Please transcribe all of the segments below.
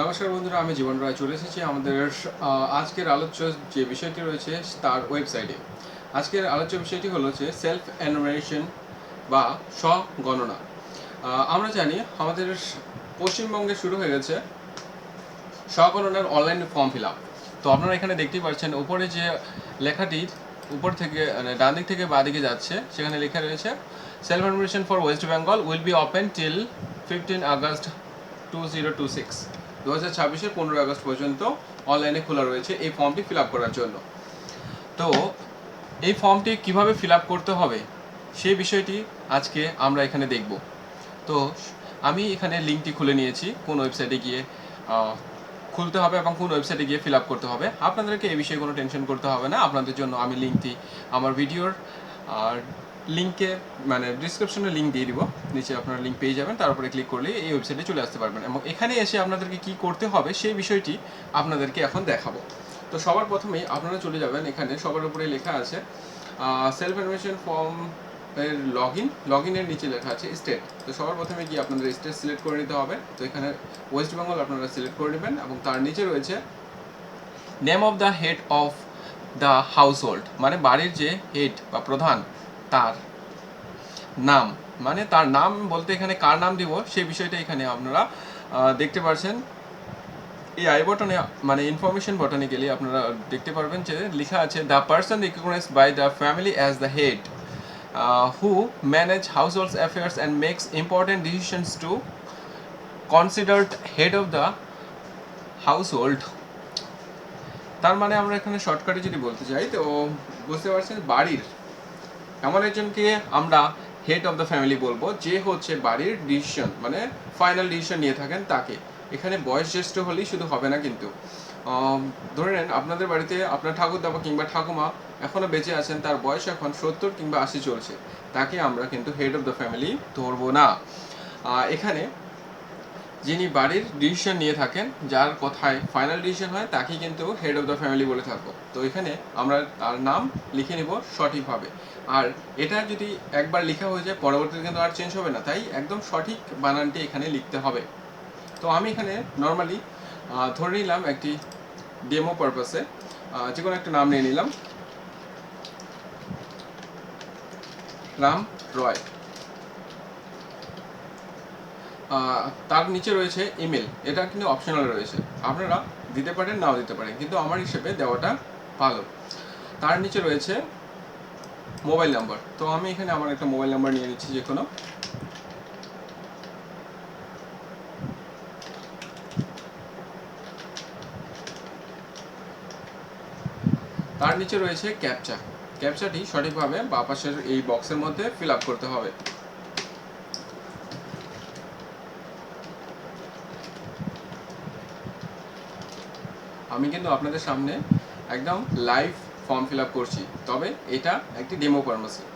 নমস্কার বন্ধুরা, আমি জীবন রায় চলে এসেছি আমাদের আজকের আলোচ্য যে বিষয়টি রয়েছে তার ওয়েবসাইটে। আজকের আলোচ্য বিষয়টি হলো যে সেলফ এনুমারেশন বা স্বগণনা। আমরা জানি আমাদের পশ্চিমবঙ্গে শুরু হয়ে গেছে স্বগণনার অনলাইন ফর্ম ফিল আপ। তো আপনারা এখানে দেখতেই পাচ্ছেন উপরে যে লেখাটি উপর থেকে মানে ডান দিক থেকে বাঁ দিকে যাচ্ছে, সেখানে লেখা রয়েছে self enumeration for West Bengal will be open till 15 August 2026। 2026-এর 15 August পর্যন্ত অনলাইনে খোলা রয়েছে এই ফর্মটি ফিল আপ করার জন্য। তো এই ফর্মটি কিভাবে ফিল আপ করতে হবে সেই বিষয়টি আজকে আমরা এখানে দেখব। তো আমি এখানে লিঙ্কটি খুলে নিয়েছি, কোন ওয়েবসাইটে গিয়ে খুলতে হবে এবং কোন ওয়েবসাইটে গিয়ে ফিল আপ করতে হবে। আপনাদেরকে এই বিষয়ে কোনো টেনশন করতে হবে না। আপনাদের জন্য আমি লিঙ্কটি আমার ভিডিওর লিঙ্কে মানে ডিসক্রিপশনে লিঙ্ক দিয়ে দিব, নিচে আপনারা লিঙ্ক পেয়ে যাবেন, তার উপরে ক্লিক করলে এই ওয়েবসাইটে চলে আসতে পারবেন এবং এখানে এসে আপনাদেরকে কি করতে হবে সেই বিষয়টি আপনাদেরকে এখন দেখাবো। তো সবার প্রথমেই আপনারা চলে যাবেন, এখানে সবার উপরে লেখা আছে সেলফ এনুমারেশন ফর্ম এর লগ ইনের নিচে লেখা আছে স্টেট। তো সবার প্রথমে গিয়ে আপনাদের স্টেট সিলেক্ট করে নিতে হবে। তো এখানে ওয়েস্ট বেঙ্গল আপনারা সিলেক্ট করে নেবেন এবং তার নিচে রয়েছে name of the head of the house hold, মানে বাড়ির যে হেড বা প্রধান তার নাম, মানে তার নাম বলতে এখানে কার নাম দিব সেই বিষয়টা এখানে আপনারা দেখতে পাচ্ছেন। এই আই বটনে মানে ইনফরমেশন বটনে গেলে আপনারা দেখতে পারবেন যে লেখা আছে the person recognised by the family as the head who manage household affairs and makes important decisions to considered head of the household. তার মানে আমরা এখানে শর্টকাটে যদি বলতে চাই তো বুঝতে পারছেন, বাড়ির এমন একজনকে আমরা হেড অফ দ্য ফ্যামিলি বলবো যে হচ্ছে বাড়ির ডিসিশন মানে ফাইনাল ডিসিশন নিয়ে থাকেন তাকে। এখানে বয়স জ্যেষ্ঠ হলেই শুধু হবে না কিন্তু, ধরে নেন আপনাদের বাড়িতে আপনার ঠাকুরদাবা কিংবা ঠাকুমা এখনও বেঁচে আছেন, তার বয়স এখন 70 কিংবা 80 চলছে, তাকে আমরা কিন্তু হেড অফ দ্য ফ্যামিলি ধরবো না। এখানে যিনি বাড়ির ডিসিশন নিয়ে থাকেন, যার কথায় ফাইনাল ডিসিশন হয়, তাকেই কিন্তু হেড অফ দ্য ফ্যামিলি বলে থাকবো। তো এখানে আমরা তার নাম লিখে নিব সঠিকভাবে। আর এটা যদি একবার লেখা হয়ে যায় পরবর্তীতে কিন্তু আর চেঞ্জ হবে না, তাই একদম সঠিক বানানটি এখানে লিখতে হবে। তো আমি এখানে নর্মালি ধরে নিলাম একটি ডেমো পারপাসে যে কোনো একটা নাম নিয়ে নিলাম, রাম রয়। তার নিচে রয়েছে ইমেল, এটা কিন্তু অপশনাল রয়েছে, আপনারা দিতে পারেন নাও দিতে পারেন, কিন্তু আমার হিসেবে দেওয়াটা ভালো। তার নিচে রয়েছে মোবাইল নাম্বার, তো আমি এখানে আমার একটা মোবাইল নাম্বার নিয়ে নিচ্ছি যে কোনো। তার নিচে রয়েছে ক্যাপচা, ক্যাপচাটি সঠিকভাবে বাঁ পাশের এই বক্সের মধ্যে ফিল আপ করতে হবে। আমি কিন্তু আপনাদের সামনে একদম লাইভ ফর্ম ফিল আপ করছি, তবে এটা একটি ডেমো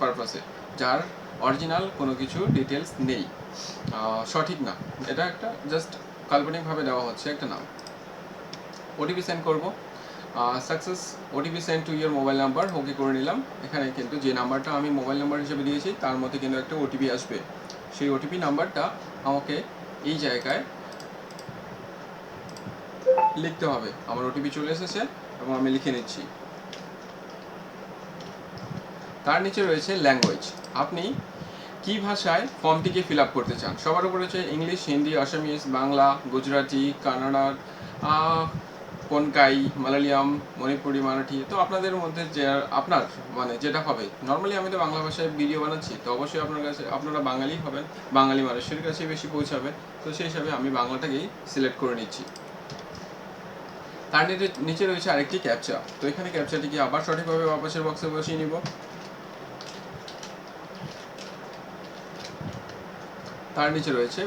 পারপাসে, যার অরিজিনাল কোনো কিছু ডিটেলস নেই, সঠিক না, এটা একটা জাস্ট কাল্পনিকভাবে দেওয়া হচ্ছে একটা নাম। ওটিপি সেন্ড করব, success OTP send to your mobile number, okay করে নিলাম। এখানে কিন্তু যে নাম্বারটা আমি মোবাইল নাম্বার হিসেবে দিয়েছি তার মধ্যে কিন্তু একটা ওটিপি আসবে, সেই ওটিপি নাম্বারটা আমাকে এই জায়গায় লিখতে হবে। আমার ওটিপি চলে এসেছে এবং আমি লিখে নিচ্ছি। তার নিচে রয়েছে ল্যাঙ্গুয়েজ, আপনি কি ভাষায় ফর্মটিকে ফিল আপ করতে চান। সবার উপরে রয়েছে ইংলিশ, হিন্দি, আসামিজ, বাংলা, গুজরাটি, কানাডা, কোনকাই, মালায়ালাম, মণিপুরি, মারাঠি। তো আপনাদের মধ্যে যে আপনার মানে যেটা হবে, নর্মালি আমি তো বাংলা ভাষায় ভিডিও বানাচ্ছি, তো অবশ্যই আপনার কাছে আপনারা বাঙালি হবেন, বাঙালি মানুষের কাছে বেশি পৌঁছাবে, তো সেই হিসাবে আমি বাংলাটাকেই সিলেক্ট করে নিচ্ছি। তার নিচে রয়েছে আরেকটি ক্যাপচা, তো এখানে ক্যাপচাটিকে আবার সঠিকভাবে বাপাসের বক্সে বসিয়ে নিব। তার নিচে রয়েছে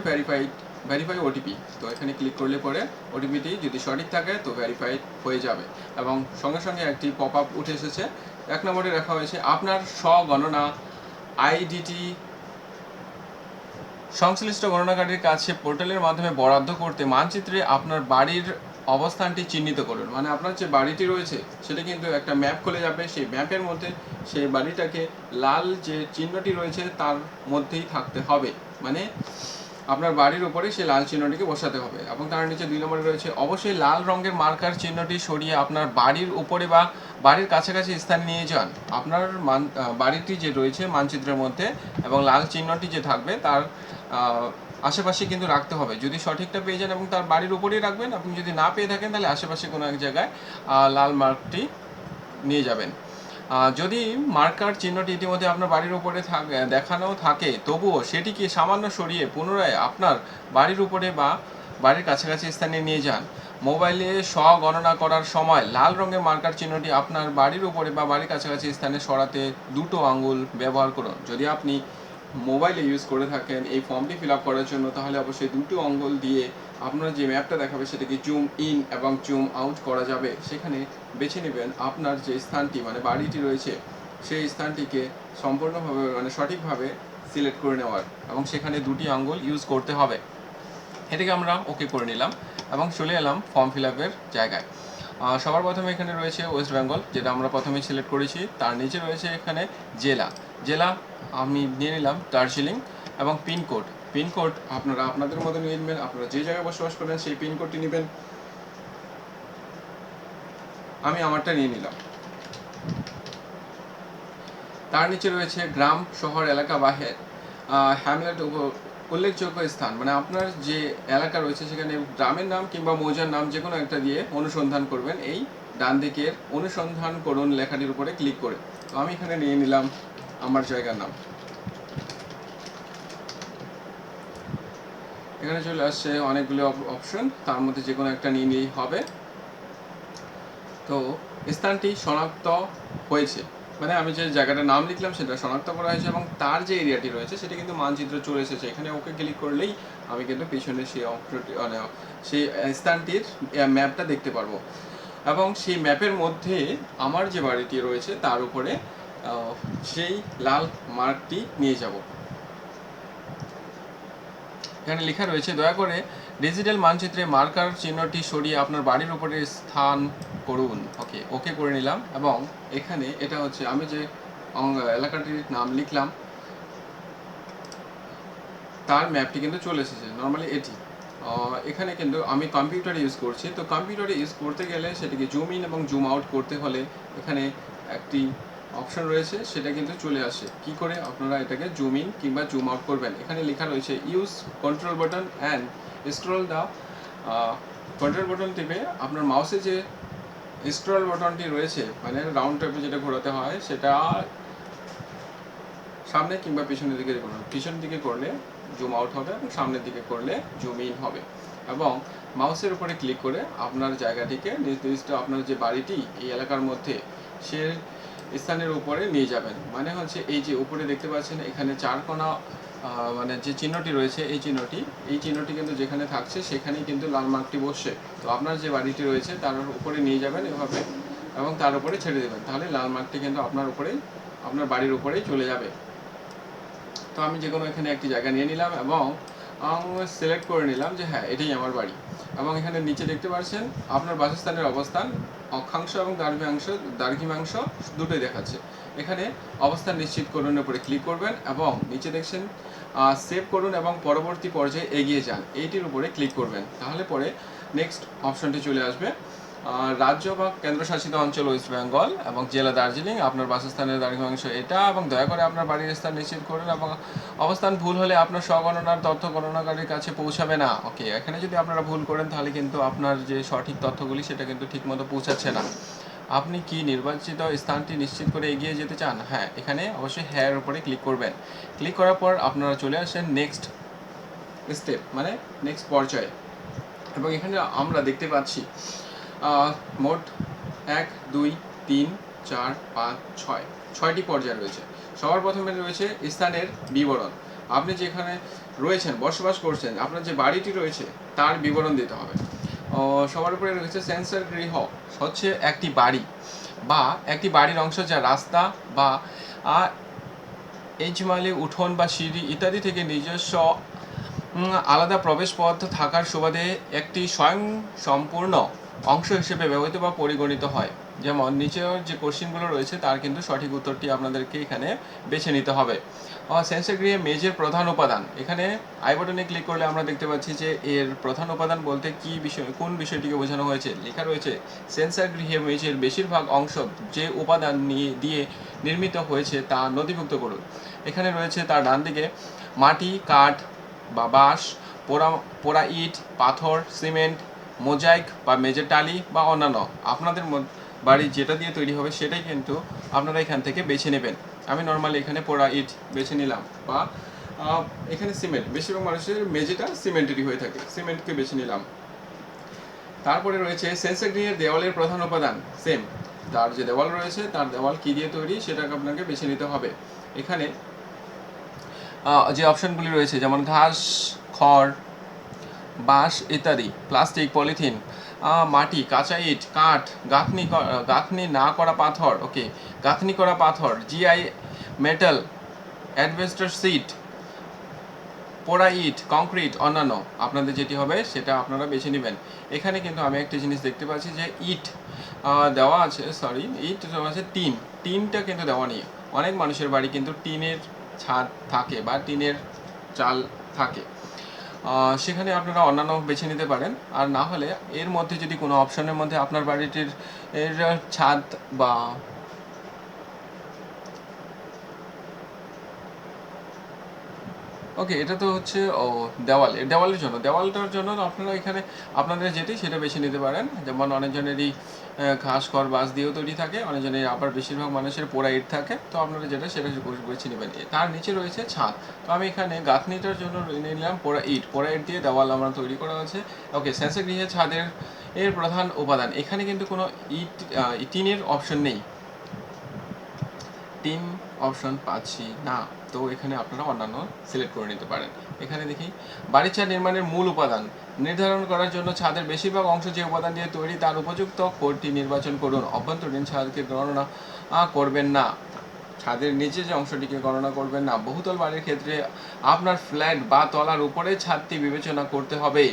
ভেরিফাই ওটিপি, তো এখানে ক্লিক করলে পরে ওটিপিটি যদি সঠিক থাকে তো ভেরিফাইড হয়ে যাবে এবং সঙ্গে সঙ্গে একটি পপ আপ উঠে এসেছে। 1 নম্বরে রাখা হয়েছে আপনার স্বগণনা আইডিটি সংশ্লিষ্ট গণনাকারীর কাছে পোর্টালের মাধ্যমে বরাদ্দ করতে মানচিত্রে আপনার বাড়ির অবস্থানটি চিহ্নিত করুন। মানে আপনার যে বাড়িটি রয়েছে সেটা কিন্তু একটা ম্যাপ খুলে যাবে, সেই ম্যাপের মধ্যে সেই বাড়িটাকে লাল যে চিহ্নটি রয়েছে তার মধ্যেই থাকতে হবে। মানে আপনার বাড়ির উপরে সেই লাল চিহ্নটিকে বসাতে হবে। এবং তার নিচে 2 নম্বরে রয়েছে অবশ্যই লাল রঙের মার্কার চিহ্নটি সরিয়ে আপনার বাড়ির উপরে বা বাড়ির কাছাকাছি স্থান নিয়ে যান। আপনার বাড়িটি যে রয়েছে মানচিত্রের মধ্যে এবং লাল চিহ্নটি যে থাকবে তার আশেপাশে কিন্তু রাখতে হবে। যদি সঠিকটা পেয়ে যান এবং তার বাড়ির উপরেই রাখবেন, আপনি যদি না পেয়ে থাকেন তাহলে আশেপাশে কোনো এক জায়গায় লাল মার্কটি নিয়ে যাবেন। যদি মার্কার চিহ্নটি ইতিমধ্যে আপনার বাড়ির উপরে দেখানো থাকে, তবুও সেটিকে সামান্য সরিয়ে পুনরায় আপনার বাড়ির উপরে বা বাড়ির কাছাকাছি স্থানে নিয়ে যান। মোবাইলে গণনা করার সময় লাল রঙের মার্কার চিহ্নটি আপনার বাড়ির উপরে বা বাড়ির কাছাকাছি স্থানে সরাতে 2টো আঙ্গুল ব্যবহার করুন। যদি আপনি মোবাইলে ইউজ করে থাকেন এই ফর্মটি ফিল আপ করার জন্য, তাহলে অবশ্যই 2টো আঙ্গুল দিয়ে আপনার যে ম্যাপটা দেখাবে সেটাকে জুম ইন এবং জুম আউট করা যাবে। সেখানে বেছে নেবেন আপনার যে স্থানটি মানে বাড়িটি রয়েছে সেই স্থানটিকে সম্পূর্ণভাবে মানে সঠিকভাবে সিলেক্ট করে নেওয়ার, এবং সেখানে 2টি আঙ্গুল ইউজ করতে হবে। এটাকে আমরা ওকে করে নিলাম এবং চলে এলাম ফর্ম ফিল আপের জায়গায়। সবার প্রথমে এখানে রয়েছে ওয়েস্ট বেঙ্গল, যেটা আমরা প্রথমেই সিলেক্ট করেছি। তার নিচে রয়েছে এখানে জেলা আমি নিয়ে নিলাম দার্জিলিং, এবং পিনকোড আপনারা আপনাদের মতো নিয়ে নেবেন। আপনারা যে জায়গায় বসবাস করেন সেই পিনকোডটি নেবেন। আমি আমারটা নিয়ে নিলাম। তার নিচে রয়েছে গ্রাম, শহর, এলাকা বা হ্যামলেট উল্লেখযোগ্য স্থান, মানে আপনার যে এলাকা রয়েছে সেখানে গ্রামের নাম কিংবা মৌজার নাম যে কোনো একটা দিয়ে অনুসন্ধান করবেন এই ডান দিকের অনুসন্ধান করুন লেখাটির উপরে ক্লিক করে। তো আমি এখানে নিয়ে নিলাম আমার জায়গার নাম। এখানে চলে আসছে অনেকগুলো অপশন, তার মধ্যে যে কোনো একটা নিয়ে নিলেই হবে। তো স্থানটি শনাক্ত হয়েছে, মানে আমি যে জায়গাটার নাম লিখলাম সেটা শনাক্ত করা হয়েছে এবং তার যে এরিয়াটি রয়েছে সেটা কিন্তু মানচিত্রে চলে এসেছে। এখানে ওকে ক্লিক করলেই আমি কিন্তু পিছনে সেই অংশটি মানে সেই স্থানটির ম্যাপটা দেখতে পারবো, এবং সেই ম্যাপের মধ্যে আমার যে বাড়িটি রয়েছে তার উপরে সেই লাল মার্কটি নিয়ে যাব। এখানে লেখা রয়েছে দয়া করে ডিজিটাল মানচিত্রে মার্কার চিহ্নটি সরিয়ে আপনার বাড়ির উপরে স্থান করুন। ওকে করে নিলাম, এবং এখানে এটা হচ্ছে আমি যে এলাকাটির নাম লিখলাম তার ম্যাপটি কিন্তু চলে এসেছে। নর্মালি এটি এখানে কিন্তু আমি কম্পিউটারে ইউজ করছি, তো কম্পিউটারে ইউজ করতে গেলে সেটিকে জুম ইন এবং জুম আউট করতে হলে এখানে একটি অপশন রয়েছে, সেটা কিন্তু চলে আসে। কি করে আপনারা এটাকে জুম ইন কিংবা জুম আউট করবেন, এখানে লেখা রয়েছে use control button and scroll দাও। কন্ট্রোল বাটন টিপে আপনার মাউসে যে স্ক্রল বাটনটি রয়েছে মানে রাউন্ড টাইপে যেটা ঘোরাতে হয় সেটা সামনে কিংবা পিছনের দিকে করুন। পিছনের দিকে করলে জুম আউট হবে এবং সামনের দিকে করলে জুম ইন হবে, এবং মাউসের উপরে ক্লিক করে আপনার জায়গাটিকে নির্দিষ্ট আপনার যে বাড়িটি এই এলাকার মধ্যে সে স্থানের উপরে নিয়ে যাবেন। মানে হচ্ছে এই যে উপরে দেখতে পাচ্ছেন এখানে 4 কোণা মানে যে চিহ্নটি রয়েছে এই চিহ্নটি কিন্তু যেখানে থাকছে সেখানেই কিন্তু লাল মার্কটি বসছে। তো আপনার যে বাড়িটি রয়েছে তার উপরে নিয়ে যাবেন এভাবে এবং তার উপরে ছেড়ে দেবেন, তাহলে লাল মার্কটি কিন্তু আপনার বাড়ির উপরেই চলে যাবে। তো আমি যে কোনো এখানে একটি জায়গা নিয়ে নিলাম এবং সিলেক্ট করে নিলাম যে হ্যাঁ এটাই আমার বাড়ি, এবং এখানে নিচে দেখতে পাচ্ছেন আপনার বাসস্থানের অবস্থান অক্ষাংশ এবং দ্রাঘিমাংশ দুটোই দেখাচ্ছে। এখানে অবস্থান নিশ্চিত করুনের উপরে ক্লিক করবেন এবং নিচে দেখছেন সেভ করুন এবং পরবর্তী পর্যায়ে এগিয়ে যান এইটির উপরে ক্লিক করবেন, তাহলে পরে নেক্সট অপশনটি চলে আসবে। রাজ্য বা কেন্দ্রশাসিত অঞ্চল ওয়েস্ট বেঙ্গল এবং জেলা দার্জিলিং, আপনার বাসস্থানের দ্রাঘিমাংশ এটা, এবং দয়া করে আপনার বাড়ির স্থান নিশ্চিত করুন এবং অবস্থান ভুল হলে আপনার স্বগণনার তথ্য গণনাকারীর কাছে পৌঁছাবে না। এখানে যদি আপনারা ভুল করেন তাহলে কিন্তু আপনার যে সঠিক তথ্যগুলি সেটা কিন্তু ঠিকমতো পৌঁছাচ্ছে না। আপনি কি নির্বাচিত স্থানটি নিশ্চিত করে এগিয়ে যেতে চান? হ্যাঁ, এখানে অবশ্যই হ্যাঁ এর উপরে ক্লিক করবেন। ক্লিক করার পর আপনারা চলে আসেন নেক্সট স্টেপ মানে নেক্সট পর্যায়ে, এবং এখানে আমরা দেখতে পাচ্ছি মোট 1 2 3 4 5 6 6টি পর্যায় রয়েছে। সবার প্রথমে রয়েছে স্থানের বিবরণ। আপনি যেখানে রয়েছেন বসবাস করছেন আপনার যে বাড়িটি রয়েছে তার বিবরণ দিতে হবে। সবার উপরে রয়েছে সেন্সর গৃহ, হচ্ছে একটি বাড়ি বা একটি বাড়ির অংশ যা রাস্তা বা এজমালি উঠোন বা সিঁড়ি ইত্যাদি থেকে নিজস্ব আলাদা প্রবেশ পথ থাকার সুবাদে একটি স্বয়ং সম্পূর্ণ অংশ হিসেবে ব্যবহৃত বা পরিগণিত হয়। যেমন নিচের যে কোশ্চেনগুলো রয়েছে তার কিন্তু সঠিক উত্তরটি আপনাদেরকে এখানে বেছে নিতে হবে। সেন্সর গৃহে মেঝের প্রধান উপাদান, এখানে আই বাটনে ক্লিক করলে আমরা দেখতে পাচ্ছি যে এর প্রধান উপাদান বলতে কি বিষয়, কোন বিষয়টিকে বোঝানো হয়েছে। লেখা রয়েছে সেন্সর গৃহে মেঝের বেশিরভাগ অংশ যে উপাদান দিয়ে নির্মিত হয়েছে তা নথিভুক্ত করুন। এখানে রয়েছে তার ডান দিকে মাটি, কাঠ বা বাঁশ, পোড়া ইট, পাথর, সিমেন্ট, মোজাইক বা মেঝের টালি বা অন্যান্য। আপনাদের বাড়ি যেটা দিয়ে তৈরি হবে সেটাই কিন্তু আপনারা এখান থেকে বেছে নেবেন। আমি নর্মালি এখানে পোড়া ইট বেছে নিলাম, বা এখানে সিমেন্ট, বেশিরভাগ মানুষের মেঝেটা সিমেন্টেরই হয়ে থাকে, সিমেন্টকে বেছে নিলাম। তারপরে রয়েছে সেন্সর গৃহের দেওয়ালের প্রধান উপাদান, সেম তার যে দেওয়াল রয়েছে তার দেওয়াল কী দিয়ে তৈরি সেটাকে আপনাকে বেছে নিতে হবে। এখানে যে অপশনগুলি রয়েছে যেমন ঘাস, খড়, বাঁশ ইত্যাদি, প্লাস্টিক, পলিথিন, মাটি, কাঁচা ইট, কাঠ, গাঁথনি না করা পাথর, ওকে, গাঁথনি করা পাথর, জিআই মেটাল, অ্যাডভেস্টার সিট, পোড়া ইট, কংক্রিট, অন্যান্য। আপনাদের যেটি হবে সেটা আপনারা বেছে নেবেন। এখানে কিন্তু আমি একটা জিনিস দেখতে পাচ্ছি যে ইট দেওয়া আছে, ইট দেওয়া আছে, টিনটা কিন্তু দেওয়া নেই। অনেক মানুষের বাড়ি কিন্তু টিনের ছাদ থাকে বা টিনের চাল থাকে, সেখানে আপনারা অন্যান্য বেছে নিতে পারেন। আর না হলে এর মধ্যে যদি কোনো অপশনের মধ্যে আপনার বাড়িটির এর ছাদ বা ওকে, এটা তো হচ্ছে দেওয়ালের জন্য, দেওয়ালটার জন্য আপনারা এখানে আপনাদের যেটি সেটা বেছে নিতে পারেন। যেমন অনেকজনেরই ঘাস, খড়, বাঁশ দিয়েও তৈরি থাকে, অনেকজনের আবার বেশিরভাগ মানুষের পোড়া ইট থাকে, তো আপনারা যেটা সেটা বেছে নেবেন। তার নিচে রয়েছে ছাদ, তো আমি এখানে গাঁথনিটার জন্য নিলাম পোড়া ইট দিয়ে দেওয়াল আমরা তৈরি করা আছে। ওকে, সেন্সর গৃহে ছাদের এর প্রধান উপাদান, এখানে কিন্তু কোনো টিনের অপশন নেই, টিন অপশন পাচ্ছি না, তো এখানে আপনারা অন্যান্য সিলেক্ট করে নিতে পারেন। এখানে দেখি বাড়ির ছাদ নির্মাণের মূল উপাদান নির্ধারণ করার জন্য ছাদের বেশিরভাগ অংশ যে উপাদান দিয়ে তৈরি তার উপযুক্ত কোডটি নির্বাচন করুন। অভ্যন্তরীণ ছাদকে গণনা করবেন না, ছাদের নিচে যে অংশটিকে গণনা করবেন না। বহুতল বাড়ির ক্ষেত্রে আপনার ফ্ল্যাট বা তলার উপরে ছাদটি বিবেচনা করতে হবে।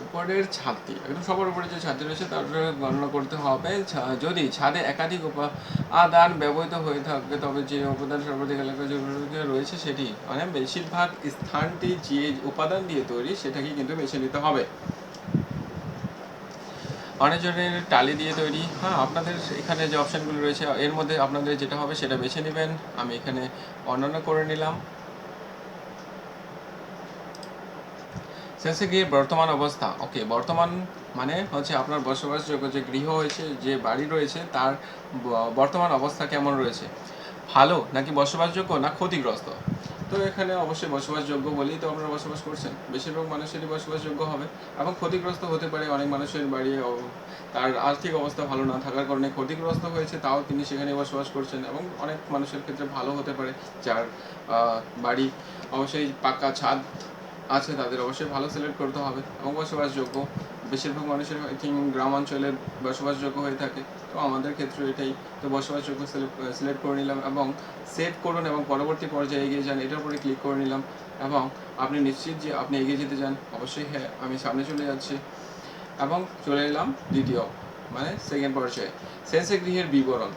উপরের ছাদটি, একদম সবার উপরে যে ছাদটি রয়েছে তার গণনা করতে হবে। যদি ছাদে একাধিক উপাদান ব্যবহৃত হয়ে থাকে তবে যে উপাদান সর্বাধিক এলাকা জুড়ে রয়েছে সেটি, মানে বেশিরভাগ স্থানটি যে উপাদান দিয়ে তৈরি সেটাকে কিন্তু বেছে নিতে হবে। অনেকজনের টালি দিয়ে তৈরি, হ্যাঁ, আপনাদের এখানে যে অপশানগুলো রয়েছে এর মধ্যে আপনাদের যেটা হবে সেটা বেছে নেবেন। আমি এখানে অন্যান্য করে নিলাম। শেষে গিয়ে বর্তমান অবস্থা, ওকে, বর্তমান মানে হচ্ছে আপনার বসবাসযোগ্য যে গৃহ হয়েছে, যে বাড়ি রয়েছে তার বর্তমান অবস্থা কেমন রয়েছে, ভালো নাকি বসবাসযোগ্য না ক্ষতিগ্রস্ত। তো এখানে অবশ্যই বসবাসযোগ্য বলেই তো আপনারা বসবাস করছেন, বেশিরভাগ মানুষেরই বসবাসযোগ্য হবে, এবং ক্ষতিগ্রস্ত হতে পারে অনেক মানুষের বাড়ি তার আর্থিক অবস্থা ভালো না থাকার কারণে ক্ষতিগ্রস্ত হয়েছে, তাও তিনি সেখানে বসবাস করছেন। এবং অনেক মানুষের ক্ষেত্রে ভালো হতে পারে, যার বাড়ি অবশ্যই পাকা ছাদ আছে তাদের অবশ্যই ভালো সিলেক্ট করতে হবে এবং বসবাসযোগ্য। বেশিরভাগ মানুষের আই থিঙ্ক গ্রাম অঞ্চলে বসবাসযোগ্য হয়ে থাকে, তো আমাদের ক্ষেত্রে এটাই, তো বসবাসযোগ্য সিলেক্ট করে নিলাম এবং সেভ করুন এবং পরবর্তী পর্যায়ে এগিয়ে যান, এটার উপরে ক্লিক করে নিলাম। এবং আপনি নিশ্চিত যে আপনি এগিয়ে যেতে চান, অবশ্যই হ্যাঁ আমি সামনে চলে যাচ্ছি এবং চলে এলাম দ্বিতীয় মানে সেকেন্ড পর্যায়ে, সেন্সর গৃহের বিবরণ।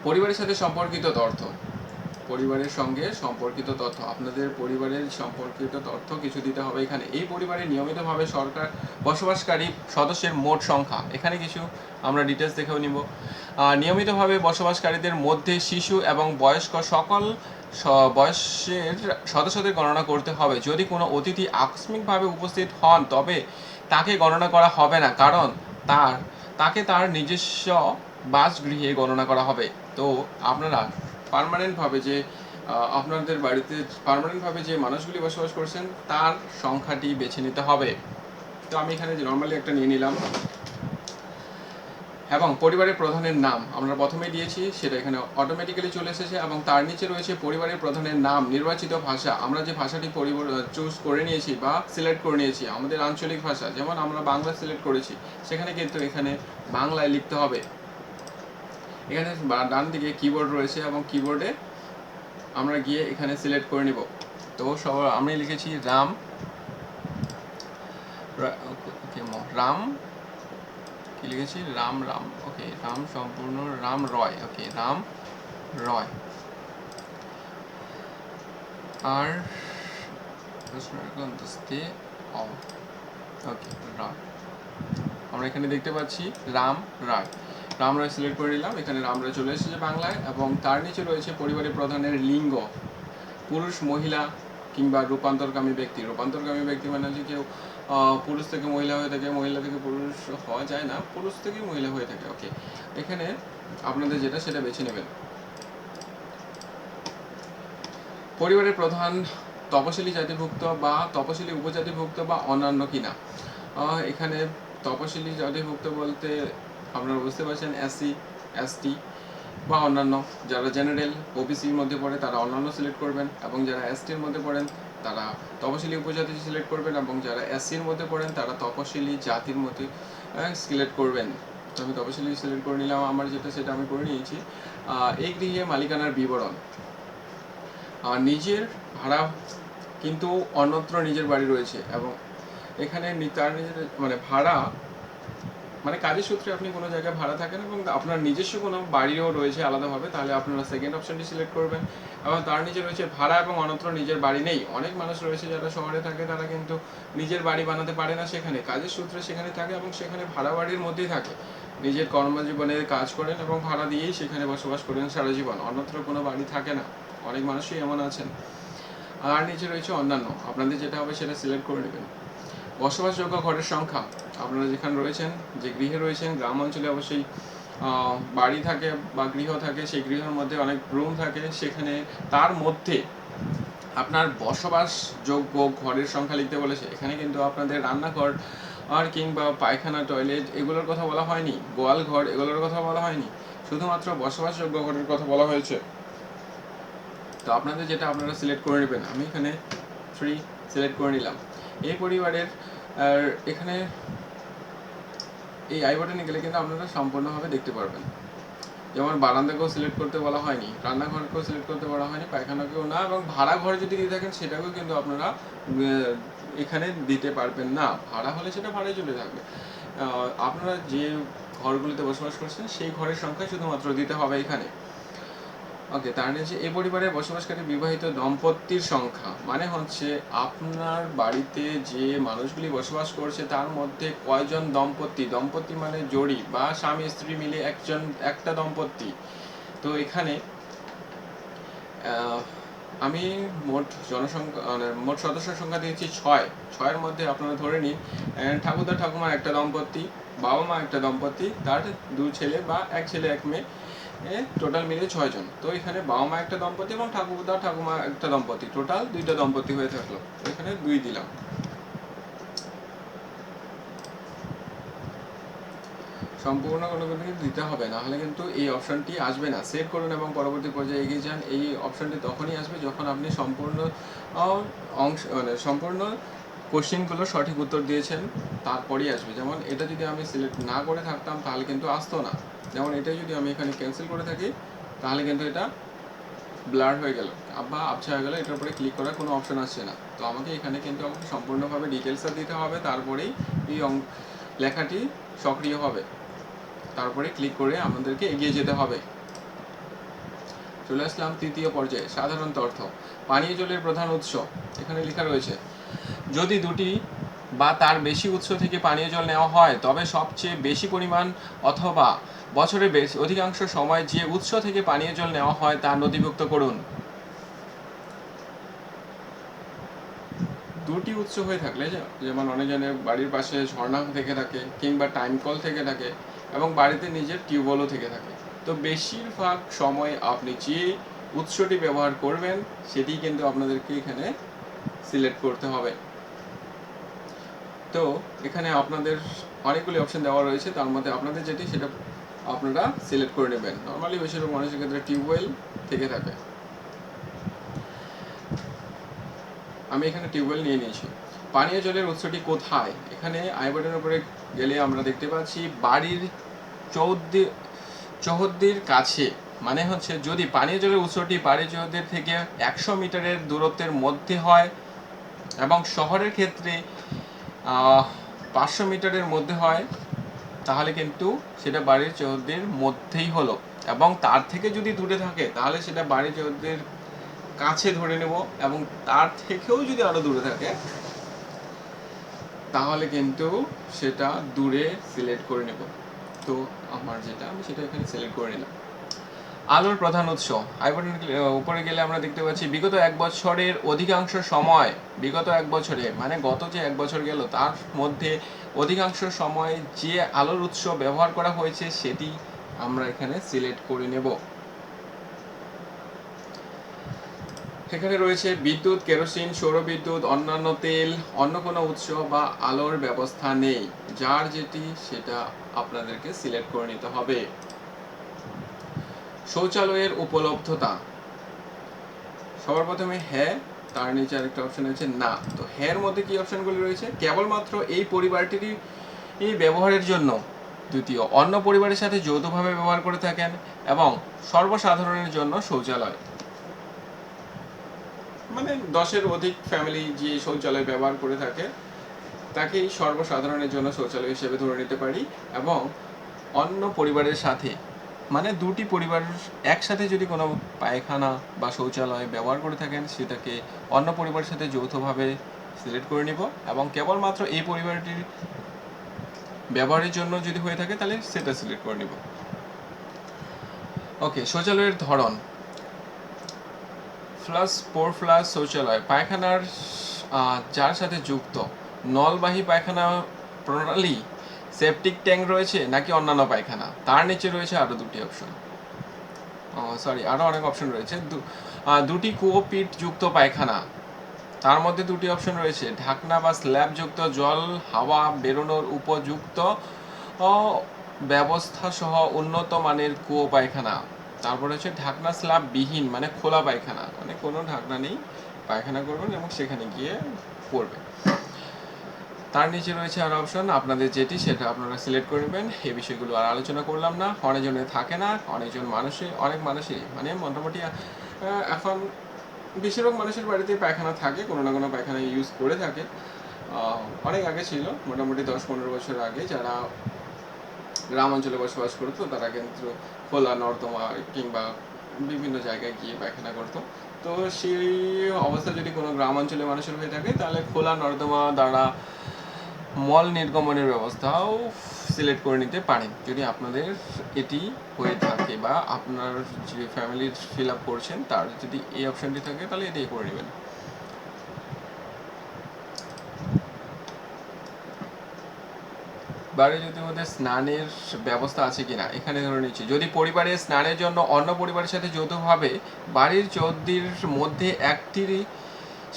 পরিবারের সাথে সম্পর্কিত তথ্য, পরিবারের সঙ্গে সম্পর্কিত তথ্য, আপনাদের পরিবারের সম্পর্কিত তথ্য কিছু দিতে হবে এখানে। এই পরিবারে নিয়মিতভাবে সরকার বসবাসকারী সদস্যের মোট সংখ্যা, এখানে কিছু আমরা ডিটেলস দেখেও নিব। নিয়মিতভাবে বসবাসকারীদের মধ্যে শিশু এবং বয়স্ক সকল বয়সের সদস্যদের গণনা করতে হবে। যদি কোনো অতিথি আকস্মিকভাবে উপস্থিত হন তবে তাকে গণনা করা হবে না, কারণ তাকে তার নিজস্ব বাসগৃহে গণনা করা হবে। তো আপনারা পার্মানেন্টভাবে যে আপনাদের বাড়িতে পার্মানেন্টভাবে যে মানুষগুলি বসবাস করছেন তার সংখ্যাটি বেছে নিতে হবে। তো আমি এখানে নর্মালি একটা নিয়ে নিলাম এবং পরিবারের প্রধানের নাম আমরা প্রথমেই দিয়েছি, সেটা এখানে অটোমেটিক্যালি চলে এসেছে এবং তার নিচে রয়েছে পরিবারের প্রধানের নাম, নির্বাচিত ভাষা, আমরা যে ভাষাটি চুজ করে নিয়েছি বা সিলেক্ট করে নিয়েছি আমাদের আঞ্চলিক ভাষা, যেমন আমরা বাংলা সিলেক্ট করেছি সেখানে কিন্তু এখানে বাংলায় লিখতে হবে। এখানে ডান দিকে কিবোর্ড রয়েছে এবং কিবোর্ডে আমরা গিয়ে এখানে সিলেক্ট করে নিব। তো আমি লিখেছি ওকে রাম কি লিখেছি রাম রাম ওকে রাম সম্পূর্ণ রাম রয় ওকে রাম রয় আর ওকে রায় আমরা এখানে দেখতে পাচ্ছি রাম রায় রাম রায় সিলেক্ট করে নিলাম। এখানে রাম রায় চলে এসেছে বাংলায় এবং তার নিচে রয়েছে পরিবারের প্রধানের লিঙ্গ, পুরুষ মহিলা কিংবা রূপান্তরকামী ব্যক্তি। রূপান্তরকামী ব্যক্তি মানে হচ্ছে কেউ পুরুষ থেকে মহিলা হয়ে থাকে, মহিলা থেকে পুরুষ হওয়া যায় না, পুরুষ থেকে মহিলা হয়ে থাকে। ওকে, এখানে আপনাদের যেটা সেটা বেছে নেবেন। পরিবারের প্রধান তপশিলি জাতিভুক্ত বা তপশিলি উপজাতিভুক্ত বা অন্যান্য কিনা। এখানে তপশিলি জাতিভুক্ত বলতে আপনারা বুঝতে পারছেন এসসি এসটি বা অন্যান্য। যারা জেনারেল ওবিসির মধ্যে পড়ে তারা অন্যান্য সিলেক্ট করবেন, এবং যারা এসটির মধ্যে পড়েন তারা তপশিলি উপজাতি সিলেক্ট করবেন, এবং যারা এসসির মধ্যে পড়েন তারা তপশিলি জাতির মধ্যে সিলেক্ট করবেন। তো আমি তপশিলি সিলেক্ট করে নিলাম, আমার যেটা সেটা আমি করে নিয়েছি। এই গৃহে মালিকানার বিবরণ, নিজের ভাড়া কিন্তু অন্যত্র নিজের বাড়ি রয়েছে, এবং এখানে তার নিজের মানে ভাড়া মানে কাজের সূত্রে আপনি কোনো জায়গায় ভাড়া থাকেন এবং আপনার নিজস্ব কোনো বাড়িও রয়েছে আলাদাভাবে, তাহলে আপনারা সেকেন্ড অপশনটি সিলেক্ট করবেন। এবং তার নিচে রয়েছে ভাড়া এবং অন্যত্র নিজের বাড়ি নেই। অনেক মানুষ রয়েছে যারা শহরে থাকে, তারা কিন্তু নিজের বাড়ি বানাতে পারে না, সেখানে কাজের সূত্রে সেখানে থাকে এবং সেখানে ভাড়া বাড়ির মধ্যেই থাকে, নিজের কর্মজীবনে কাজ করেন এবং ভাড়া দিয়েই সেখানে বসবাস করেন সারা জীবন, অন্যত্র কোনো বাড়ি থাকে না। অনেক মানুষই এমন আছেন। আর নিচে রয়েছে অন্যান্য, আপনাদের যেটা হবে সেটা সিলেক্ট করে নেবেন। বসবাসযোগ্য ঘরের সংখ্যা, আপনারা যেখানে রয়েছেন, যে গৃহে রয়েছেন, গ্রাম অঞ্চলে অবশ্যই বাড়ি থাকে বা গৃহ থাকে, সেই গৃহের মধ্যে অনেক রুম থাকে, সেখানে তার মধ্যে আপনার বসবাসযোগ্য ঘরের সংখ্যা লিখতে বলেছে। এখানে কিন্তু আপনাদের রান্নাঘর আর কিংবা পায়খানা, টয়লেট এগুলোর কথা বলা হয়নি, গোয়াল ঘর এগুলোর কথা বলা হয়নি, শুধুমাত্র বসবাসযোগ্য ঘরের কথা বলা হয়েছে। তো আপনাদের যেটা আপনারা সিলেক্ট করে নেবেন। আমি এখানে 3 সিলেক্ট করে নিলাম। এই পরিবারের এখানে এই আই বাটনে গেলে কিন্তু আপনারা সম্পূর্ণভাবে দেখতে পারবেন। যেমন বারান্দাকেও সিলেক্ট করতে বলা হয়নি, রান্নাঘরকেও সিলেক্ট করতে বলা হয়নি, পায়খানাকেও না, এবং ভাড়া ঘর যদি দিয়ে থাকেন সেটাকেও কিন্তু আপনারা এখানে দিতে পারবেন না। ভাড়া হলে সেটা ভাড়ায় চলে থাকবে। আপনারা যে ঘরগুলিতে বসবাস করছেন সেই ঘরের সংখ্যা শুধুমাত্র দিতে হবে এখানে। ওকে, তার নিচে এই পরিবারে বসবাসকারী বিবাহিত দম্পতির সংখ্যা, মানে হচ্ছে আপনার বাড়িতে যে মানুষগুলি বসবাস করছে তার মধ্যে কয়জন দম্পতি, দম্পতি মানে জোড়ি বা স্বামী স্ত্রী মিলে একটা দম্পতি। তো এখানে আমি মোট জনসংখ্যা মানে মোট সদস্যের সংখ্যা দিয়েছি 6। 6-এর মধ্যে আপনারা ধরে নিন ঠাকুরদা ঠাকুমা একটা দম্পতি, বাবা মা একটা দম্পতি, তার 2 ছেলে বা 1 ছেলে 1 মেয়ে, টোটাল মিলে 6 জন। তো এখানে বাবা মা একটা দম্পতি এবং ঠাকুরদা ঠাকুমা একটা দম্পতি, টোটাল 2টা দম্পতি হয়ে থাকলো। তো এখানে 2 দিলাম। সম্পূর্ণ কোনো কিছু দিতে হবে, না হলে কিন্তু এই অপশনটি আসবে না। সেভ করুন এবং পরবর্তী পর্যায়ে এগিয়ে যান। এই অপশনটি তখনই আসবে যখন আপনি সম্পূর্ণ অংশ মানে সম্পূর্ণ কোশ্চেনগুলো সঠিক উত্তর দিয়েছেন, তারপরেই আসবে। যেমন এটা যদি আমি সিলেক্ট না করে থাকতাম তাহলে কিন্তু আসতো না। যেমন এটা যদি আমি এখানে ক্যান্সেল করে থাকি তাহলে কিন্তু এটা ব্লার হয়ে গেল বা আবছা হয়ে গেল, এটার উপরে ক্লিক করার কোনো অপশন আসছে না। তো আমাকে এখানে কিন্তু আমাকে সম্পূর্ণভাবে ডিটেলসটা দিতে হবে, তারপরেই এই লেখাটি সক্রিয় হবে। তারপরে ক্লিক করে আমাদেরকে এগিয়ে যেতে হবে। চলে আসলাম তৃতীয় পর্যায়ে, সাধারণ অর্থ। পানীয় জলের প্রধান উৎস, এখানে লেখা রয়েছে যদি 2টি বা তার বেশি উৎস থেকে পানীয় জল নেওয়া হয় তবে সবচেয়ে বেশি পরিমাণ অথবা বছরের অধিকাংশ সময় যে উৎস থেকে পানীয় জল নেওয়া হয় তা নথিভুক্ত করুন। 2টি উৎস হয়ে থাকলে, যেমন অনেকজনের বাড়ির পাশে ঝর্ণা থেকে থাকে কিংবা টাইম কল থেকে থাকে এবং বাড়িতে নিজের টিউবওয়েলও থেকে থাকে, তো বেশিরভাগ সময় আপনি যে উৎসটি ব্যবহার করবেন সেটি কিন্তু আপনাদেরকে এখানে সিলেক্ট করতে হবে। তো এখানে আপনাদের অনেকগুলি অপশন দেওয়া রয়েছে, তার মধ্যে আপনাদের যেটি সেটা আপনারা সিলেক্ট করে নেবেন। নর্মালি বেশিরভাগ মানুষের ক্ষেত্রে টিউবওয়েল থেকে থাকে। আমি এখানে টিউবওয়েল নিয়ে নিয়েছি। পানীয় জলের উৎসটি কোথায়, এখানে আই বাটনের উপরে গেলে আমরা দেখতে পাচ্ছি বাড়ির চৌহদ্দির কাছে, মানে হচ্ছে যদি পানীয় জলের উৎসটি বাড়ির চৌহদ্দির থেকে 100 মিটারের দূরত্বের মধ্যে হয় এবং শহরের ক্ষেত্রে 500 মিটারের মধ্যে হয় তাহলে কিন্তু সেটা বাড়ির চৌহদ্দির মধ্যেই হলো, এবং তার থেকে যদি দূরে থাকে তাহলে সেটা বাড়ির চৌহদ্দির কাছে ধরে নেব, এবং তার থেকেও যদি আরো দূরে থাকে তাহলে কিন্তু সেটা দূরে সিলেক্ট করে নেব। তো আমার যেটা আমি সেটা এখানে সিলেক্ট করে নিলাম। আলোর প্রধান উৎস, আই বাটন উপরে গেলে আমরা দেখতে পাচ্ছি বিগত 1 বছরের অধিকাংশ সময়, বিগত 1 বছরে মানে গত যে 1 বছর গেল তার মধ্যে অধিকাংশ সময় যে আলোর উৎস ব্যবহার করা হয়েছে সেটি আমরা এখানে সিলেক্ট করে নেব। এখানে রয়েছে বিদ্যুৎ, কেরোসিন, সৌরবিদ্যুৎ, অন্যান্য তেল, অন্য কোনো উৎস বা আলোর ব্যবস্থা নেই, যার যেটি সেটা আপনাদেরকে সিলেক্ট করে নিতে হবে। শৌচালয়ের উপলব্ধতা, সবার প্রথমে হ্যাঁ, তার নিচে আরেকটা অপশন রয়েছে না। তো হ্যাঁ মধ্যে কি অপশনগুলি রয়েছে? কেবলমাত্র এই পরিবারটিরই এই ব্যবহারের জন্য, দ্বিতীয় অন্য পরিবারের সাথে যৌথভাবে ব্যবহার করে থাকেন, এবং সর্বসাধারণের জন্য শৌচালয়, মানে 10-এর অধিক ফ্যামিলি যে শৌচালয় ব্যবহার করে থাকে তাকেই সর্বসাধারণের জন্য শৌচালয় হিসেবে ধরে নিতে পারি। এবং অন্য পরিবারের সাথে, মানে দুটি পরিবার একসাথে যদি কোনো পায়খানা বা শৌচালয় ব্যবহার করে থাকেন সেটাকে অন্য পরিবারের সাথে যৌথভাবে সিলেক্ট করে নিব, এবং কেবলমাত্র এই পরিবারটির ব্যবহারের জন্য যদি হয়ে থাকে তাহলে সেটা সিলেক্ট করে নিব। ওকে, শৌচালয়ের ধরন, ফ্লাশ, পোর ফ্লাশ শৌচালয়, পায়খানার যার সাথে যুক্ত, নলবাহী পায়খানা প্রণালী, সেপটিক ট্যাঙ্ক রয়েছে নাকি অন্যান্য পায়খানা। তার নিচে রয়েছে আরও দুটি অপশন, আরও অনেক অপশন রয়েছে। দুটি কুয়োপিট যুক্ত পায়খানা, তার মধ্যে দুটি অপশন রয়েছে, ঢাকনা বা স্ল্যাব যুক্ত, জল হাওয়া বেরোনোর উপযুক্ত ব্যবস্থা সহ উন্নত মানের কুয়ো পায়খানা। তারপরে হচ্ছে ঢাকনা স্ল্যাব বিহীন, মানে খোলা পায়খানা, মানে কোনো ঢাকনা নেই, পায়খানা করবেন এবং সেখানে গিয়ে পড়বে। তার নিচে রয়েছে আরো অপশন, আপনাদের যেটি সেটা আপনারা সিলেক্ট করে নেবেন। এই বিষয়গুলো আর আলোচনা করলাম না, অনেকজনের থাকে না, অনেক মানুষই মানে মোটামুটি এখন বেশিরভাগ মানুষের বাড়িতে পায়খানা থাকে, কোনো না কোনো পায়খানা ইউজ করে থাকে। অনেক আগে ছিল, মোটামুটি 10-15 বছর আগে যারা গ্রাম অঞ্চলে বসবাস করতো তারা কিন্তু খোলা নর্দমা কিংবা বিভিন্ন জায়গায় গিয়ে পায়খানা করতো। তো সেই অবস্থা যদি কোনো গ্রাম অঞ্চলে মানুষের হয়ে থাকে তাহলে খোলা নর্দমা দ্বারা মল নির্গমনের ব্যবস্থাও সিলেক্ট করে নিতে পারেন যদি আপনাদের এটি হয়ে থাকে, বা আপনার যে ফ্যামিলির ফিল আপ করছেন তার যদি এই অপশনটি থাকে তাহলে এটাই করে নেবেন। বাড়ি যদি মধ্যে স্নানের ব্যবস্থা আছে কিনা, এখানে ধরে নিচ্ছি যদি পরিবারে স্নানের জন্য অন্য পরিবারের সাথে যৌথভাবে বাড়ির চৌহদ্দির মধ্যে একটি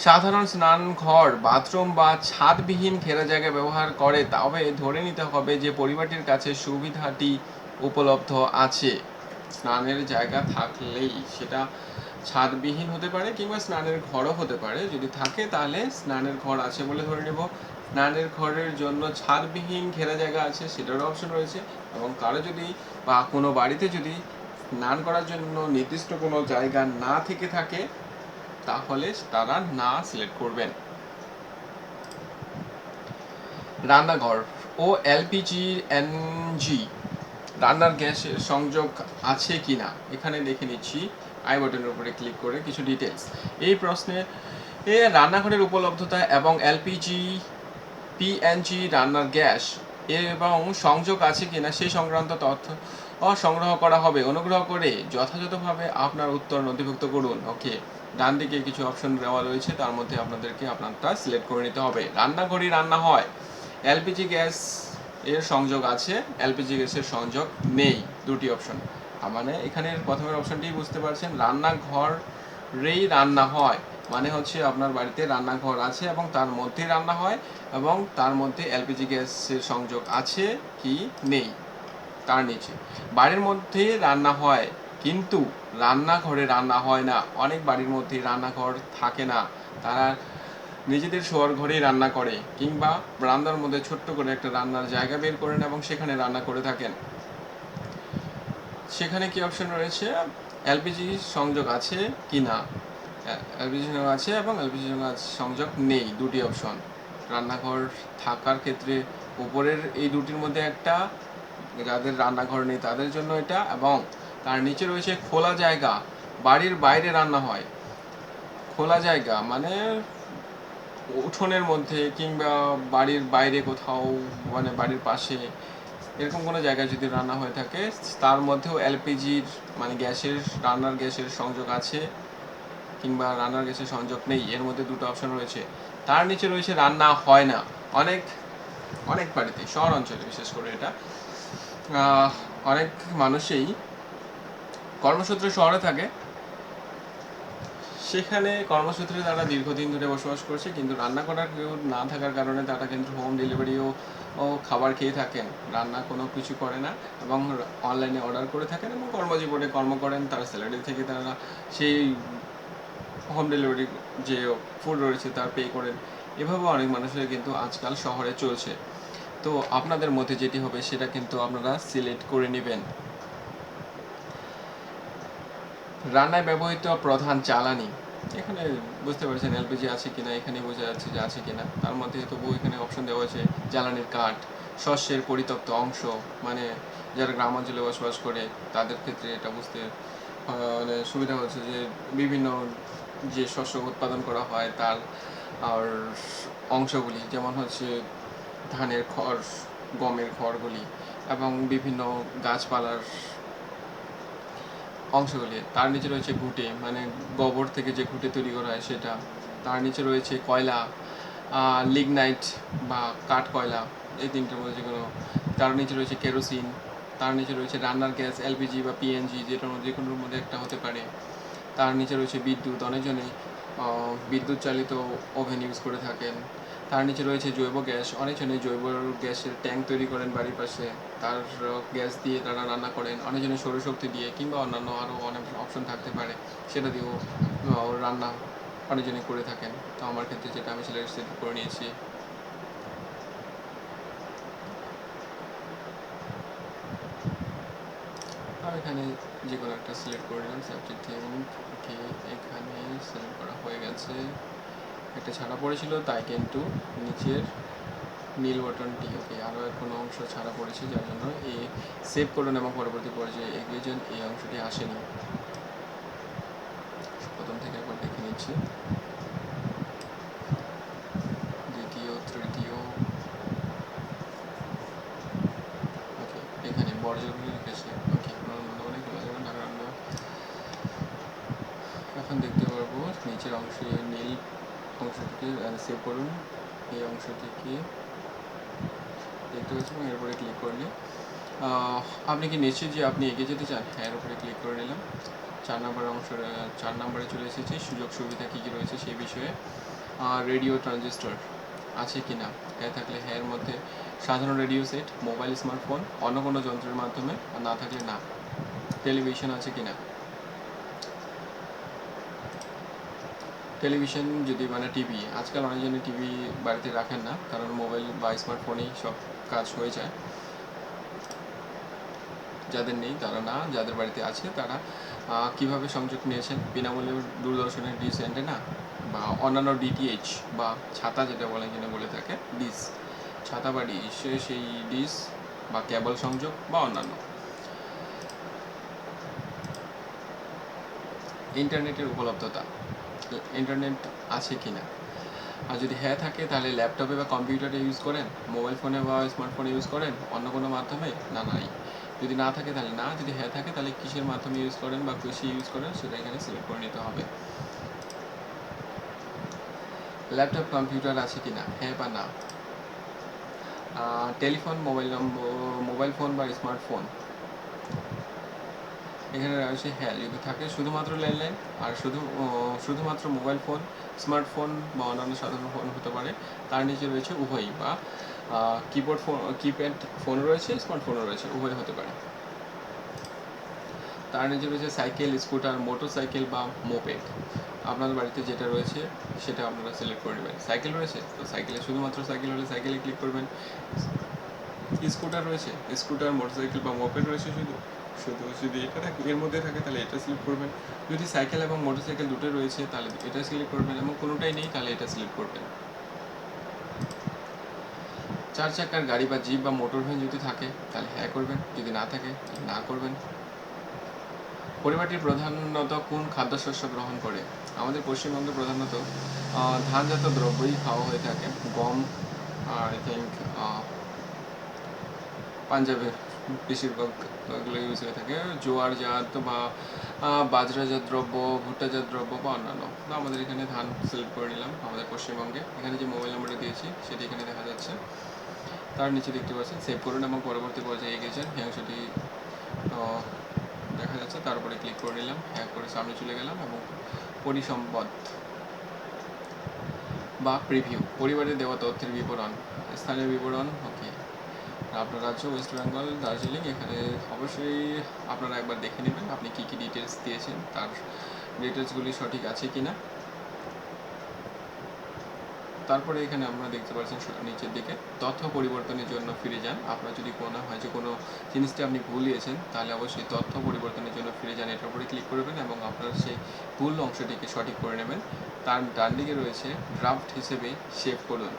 সাধারণ স্নান ঘর, বাথরুম বা ছাদবিহীন ঘেরা জায়গা ব্যবহার করে, তবে ধরে নিতে হবে যে পরিবারটির কাছে সুবিধাটি উপলব্ধ আছে। স্নানের জায়গা থাকলেই সেটা ছাদবিহীন হতে পারে কিংবা স্নানের ঘরও হতে পারে, যদি থাকে তাহলে স্নানের ঘর আছে বলে ধরে নেব। স্নানের ঘরের জন্য ছাদবিহীন ঘেরা জায়গা আছে সেটারও অপশন রয়েছে, এবং কারো যদি বা কোনো বাড়িতে যদি স্নান করার জন্য নির্দিষ্ট কোনো জায়গা না থেকে থাকে তাহলে তারা না সিলেক্ট করবেন। রান্নাঘর ও এলপিজি এনজি রান্নার গ্যাসের সংযোগ আছে কিনা, এখানে দেখে নিচ্ছি আই বাটনের উপরে ক্লিক করে কিছু ডিটেলস। এই প্রশ্নে রান্নাঘরের উপলব্ধতা এবং এলপিজি পিএনজি রান্নার গ্যাস এবং সংযোগ আছে কিনা সেই সংক্রান্ত তথ্য সংগ্রহ করা হবে। অনুগ্রহ করে যথাযথভাবে আপনার উত্তর নথিভুক্ত করুন। ওকে, ডান দিকে কিছু অপশন দেওয়া রয়েছে, তার মধ্যে আপনাদেরকে আপনারটা সিলেক্ট করে নিতে হবে। রান্নাঘরেই রান্না হয়, এলপিজি গ্যাস এর সংযোগ আছে, এলপিজি গ্যাসের সংযোগ নেই, দুটি অপশন। মানে এখানে প্রথমের অপশনটি বুঝতে পারছেন, রান্নাঘরেই রান্না হয় মানে হচ্ছে আপনার বাড়িতে রান্নাঘর আছে এবং তার মধ্যে রান্না হয়, এবং তার মধ্যে এলপিজি গ্যাসের সংযোগ আছে কি নেই। তার নিচে বাড়ির মধ্যে রান্না হয় কিন্তু রান্নাঘরে রান্না হয় না, অনেক বাড়ির মধ্যে রান্নাঘর থাকে না, তারা নিজেদের শোয়ার ঘরেই রান্না করে কিংবা বারান্দার মধ্যে ছোট্ট করে একটা রান্নার জায়গা বের করেন এবং সেখানে রান্না করে থাকেন। সেখানে কি অপশন রয়েছে, এলপিজি সংযোগ আছে কি না, এলপিজি সংযোগ আছে এবং এলপিজি সংযোগ নেই, দুটি অপশন। রান্নাঘর থাকার ক্ষেত্রে উপরের এই দুটির মধ্যে একটা, যাদের রান্নাঘর নেই তাদের জন্য এটা, এবং তার নিচে রয়েছে খোলা জায়গা, বাড়ির বাইরে রান্না হয়। খোলা জায়গা মানে উঠোনের মধ্যে কিংবা বাড়ির বাইরে কোথাও, মানে বাড়ির পাশে এরকম কোনো জায়গায় যদি রান্না হয়ে থাকে, তার মধ্যেও এলপিজির মানে গ্যাসের, রান্নার গ্যাসের সংযোগ আছে কিংবা রান্নার গ্যাসের সংযোগ নেই, এর মধ্যে দুটো অপশন রয়েছে। তার নিচে রয়েছে রান্না হয় না। অনেক অনেক বাড়িতে, শহর অঞ্চলে বিশেষ করে এটা অনেক মানুষই কর্মসূত্রে শহরে থাকে, সেখানে কর্মসূত্রে তারা দীর্ঘদিন ধরে বসবাস করছে, কিন্তু রান্না করার কেউ না থাকার কারণে তারা কিন্তু হোম ডেলিভারিও খাবার খেয়ে থাকেন, রান্না কোনো কিছু করে না এবং অনলাইনে অর্ডার করে থাকেন এবং কর্মজীবনে কর্ম করেন, তার স্যালারি থেকে তারা সেই হোম ডেলিভারি যে ফুড রয়েছে তার পে করেন। এভাবে অনেক মানুষের কিন্তু আজকাল শহরে চলছে। তো আপনাদের মধ্যে যেটি হবে সেটা কিন্তু আপনারা সিলেক্ট করে নেবেন। রান্নায় ব্যবহৃত প্রধান জ্বালানি, এখানে বুঝতে পারছেন এলপিজি আছে কিনা, এখানে বোঝা যাচ্ছে যে আছে কিনা। তার মধ্যে তবুও এখানে অপশন দেওয়া হয়েছে জ্বালানির কাঠ, শস্যের পরিত্যক্ত অংশ, মানে যারা গ্রাম অঞ্চলে বসবাস করে তাদের ক্ষেত্রে এটা বুঝতে মানে সুবিধা হচ্ছে যে বিভিন্ন যে শস্য উৎপাদন করা হয় তার আর অংশগুলি, যেমন হচ্ছে ধানের খড়, গমের খড়গুলি এবং বিভিন্ন গাছপালার অংশগুলি। তার নিচে রয়েছে ঘুঁটে, মানে গোবর থেকে যে ঘুঁটে তৈরি করা হয় সেটা। তার নিচে রয়েছে কয়লা, লিগনাইট বা কাঠ কয়লা, এই তিনটের মধ্যে যে কোনো। তার নিচে রয়েছে কেরোসিন। তার নিচে রয়েছে রান্নার গ্যাস, এলপিজি বা পিএনজি, যেটার মধ্যে যে কোনোর মধ্যে একটা হতে পারে। তার নিচে রয়েছে বিদ্যুৎ, অনেকজনেই বিদ্যুৎ চালিত ওভেন ইউজ করে থাকেন। তার নিচে রয়েছে জৈব গ্যাস, অনেকজনে জৈব গ্যাসের ট্যাঙ্ক তৈরি করেন বাড়ির পাশে, তার গ্যাস দিয়ে তারা রান্না করেন। অনেকজনে সৌরশক্তি দিয়ে কিংবা অন্যান্য আরও অনেক অপশন থাকতে পারে, সেটা দিয়েও রান্না অনেকজনে করে থাকেন। তো আমার ক্ষেত্রে যেটা আমি সিলেক্ট করে নিয়েছি, আমি এখানে যে কোনো একটা সিলেক্ট করে নিলাম। সাবজেক্ট ওকে, এখানে সিলেক্ট করা হয়ে গেছে। একটা ছাড়া পড়েছিল তাই কিন্তু নিচের নীল বাটনটি, ওকে, আরও কোনো অংশ ছাড়া পড়েছে যার জন্য এই সেভ করুন এবং পরবর্তী পর্যায়ে এগিয়ে যান। এই অংশটি আসেনি, প্রথম থেকে একবার দেখে নিচ্ছি। দ্বিতীয়, তৃতীয়, ওকে, এখানে বর্জ্যগুলি লিখেছে। ওকে, অনেক রান্না এখন দেখতে পারবো নিচের অংশে নীল অংশটিকে সেভ করুন। এই অংশটিকে দেখতে পাচ্ছি এবং এরপরে ক্লিক করলে আপনি কি নিশ্চিত যে আপনি এগিয়ে যেতে চান? হ্যাঁ, এর উপরে ক্লিক করে নিলাম। 4 নম্বর অংশ, 4 নম্বরে চলে এসেছি, সুযোগ সুবিধা কী কী রয়েছে সেই বিষয়ে। রেডিও ট্রানজিস্টর আছে কি না, হ্যাঁ থাকলে হ্যাঁ এর মধ্যে। সাধারণ রেডিও সেট, মোবাইল, স্মার্টফোন, অন্য কোনো যন্ত্রের মাধ্যমে, আর না থাকলে না। টেলিভিশন আছে কি না, টেলিভিশন যদি মানে টিভি, আজকাল অনেকজনই টিভি বাড়িতে রাখেন না, কারণ মোবাইল বা স্মার্টফোনেই সব কাজ হয়ে যায়। যাদের নেই তারা না, যাদের বাড়িতে আছে তারা কিভাবে সংযোগ নিয়েছেন? বিনামূল্যে দূরদর্শনের ডিশ অ্যান্টেনা বা অন্যান্য ডিটিএইচ বা ছাতা যেটা বলে কিনা বলে থাকে, ডিশ, ছাতা বা ডিশ, সেই ডিশ বা কেবল সংযোগ বা অন্যান্য। ইন্টারনেটের উপলব্ধতা, ইন্টারনেট আছে কি না, আর যদি হ্যাঁ থাকে তাহলে ল্যাপটপে বা কম্পিউটারে ইউজ করেন, মোবাইল ফোনে বা স্মার্টফোনে ইউজ করেন, অন্য কোনো মাধ্যমে, না নাই। যদি না থাকে তাহলে না, যদি হ্যাঁ থাকে তাহলে কিসের মাধ্যমে ইউজ করেন বা কৃষি ইউজ করেন সেটা এখানে সিলেক্ট করে নিতে হবে। ল্যাপটপ কম্পিউটার আছে কি না, হ্যাঁ বা না। টেলিফোন, মোবাইল ফোন বা স্মার্টফোন, এখানে রয়েছে হ্যাঁ যদি থাকে শুধুমাত্র ল্যান্ডলাইন, আর শুধুমাত্র মোবাইল ফোন, স্মার্টফোন বা অন্যান্য সাধারণ ফোন হতে পারে। তার নিচে রয়েছে উভয়ই, বা কিবোর্ড ফোন, কিপ্যাড ফোন রয়েছে, স্মার্টফোনও রয়েছে, উভয় হতে পারে। তার নিচে রয়েছে সাইকেল, স্কুটার, মোটর সাইকেল বা মোপেড। আপনার বাড়িতে যেটা রয়েছে সেটা আপনারা সিলেক্ট করে নেবেন। সাইকেল রয়েছে তো সাইকেলে, শুধুমাত্র সাইকেল হলে সাইকেলে ক্লিক করবেন। স্কুটার রয়েছে, স্কুটার, মোটরসাইকেল বা মোপেড রয়েছে, যদি এটা থাকে, এর মধ্যে থাকে তাহলে এটা সিলেক্ট করবেন। যদি সাইকেল এবং মোটরসাইকেল দুটো রয়েছে তাহলে এটা সিলেক্ট করবেন, এবং কোনোটাই নেই তাহলে এটা সিলেক্ট করবেন। 4 চাকার গাড়ি বা জিপ বা মোটর ভ্যান যদি থাকে তাহলে হ্যাঁ করবেন, যদি না থাকে তাহলে না করবেন। পরিবারটি প্রধানত কোন খাদ্যশস্য গ্রহণ করে? আমাদের পশ্চিমবঙ্গে প্রধানত ধানজাত দ্রব্যই খাওয়া হয়ে থাকে। গম, আই থিঙ্ক পাঞ্জাবের বেশিরভাগ এগুলো ইউজ হয়ে থাকে। জোয়ারজাত বা বাজরাজাত দ্রব্য, ভুট্টাজাত দ্রব্য বা অন্যান্য। তো আমাদের এখানে ধান সিলেক্ট করে নিলাম আমাদের পশ্চিমবঙ্গে। এখানে যে মোবাইল নাম্বারটা দিয়েছি সেটি এখানে দেখা যাচ্ছে। তার নিচে দেখতে পাচ্ছেন সেভ করুন এবং পরবর্তী পর্যায়ে এগিয়ে যান। এই অংশটি দেখা যাচ্ছে। তার উপরে ক্লিক করে নিলাম, হ্যাঁ করে সামনে চলে গেলাম এবং পরিসম্পদ বা প্রিভিউ, পরিবারে দেওয়া তথ্যের বিবরণ, স্থানীয় বিবরণ, ওকে। আপনার রাজ্য ওয়েস্ট বেঙ্গল, দার্জিলিং। এখানে অবশ্যই আপনারা একবার দেখে নেবেন আপনি কী কী ডিটেলস দিয়েছেন, তার ডিটেলসগুলি সঠিক আছে কি না। তারপরে এখানে আমরা দেখতে পাচ্ছেন নিচের দিকে তথ্য পরিবর্তনের জন্য ফিরে যান। আপনার যদি কোনো হয় যে কোনো জিনিসটা আপনি ভুলিয়েছেন তাহলে অবশ্যই তথ্য পরিবর্তনের জন্য ফিরে যান, এটার উপরে ক্লিক করবেন এবং আপনার সেই ভুল অংশটিকে সঠিক করে নেবেন। তার ডান দিকে রয়েছে ড্রাফট হিসেবে সেভ করুন।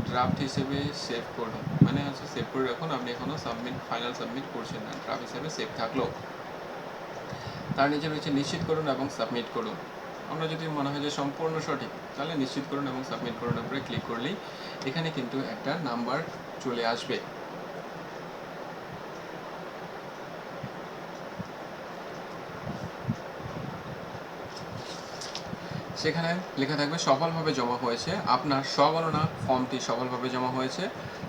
ড্রাফট হিসেবে সেভ করুন মানে হচ্ছে সেভ করে রাখুন, আপনি এখনও ফাইনাল সাবমিট করছেন না, ড্রাফট হিসেবে সেভ থাকলো। তার নিচে রয়েছে নিশ্চিত করুন এবং সাবমিট করুন। আমরা যদি মনে হয় যে সম্পূর্ণ সঠিক তাহলে নিশ্চিত করুন এবং সাবমিট করুন উপরে ক্লিক করলেই এখানে কিন্তু একটা নাম্বার চলে আসবে। সেখানে লেখা থাকবে সফলভাবে জমা হয়েছে, আপনার স্বগণনা ফর্মটি সফলভাবে জমা হয়েছে।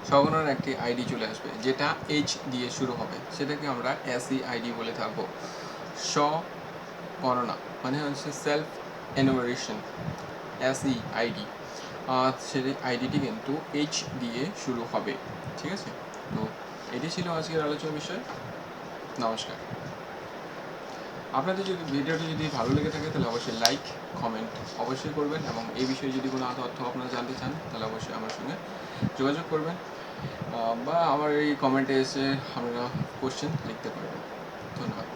স্বগণনার একটি আইডি চলে আসবে যেটা এইচ দিয়ে শুরু হবে, সেটাকে আমরা এসই আইডি বলে থাকবো। স্বগণনা মানে হচ্ছে সেলফ এনুমারেশন, এসই আইডি। সেই আইডিটি কিন্তু এইচ দিয়ে শুরু হবে, ঠিক আছে? তো এটি ছিল আজকের আলোচনার বিষয়। নমস্কার। আপনাদের যদি ভিডিওটি যদি ভালো লেগে থাকে তাহলে অবশ্যই লাইক কমেন্ট অবশ্যই করবেন এবং এই বিষয়ে যদি কোনো তথ্য আপনারা জানতে চান তাহলে অবশ্যই আমার সঙ্গে যোগাযোগ করবেন বা আমার এই কমেন্টে এসে আপনারা কোশ্চেন লিখতে পারবেন। ধন্যবাদ।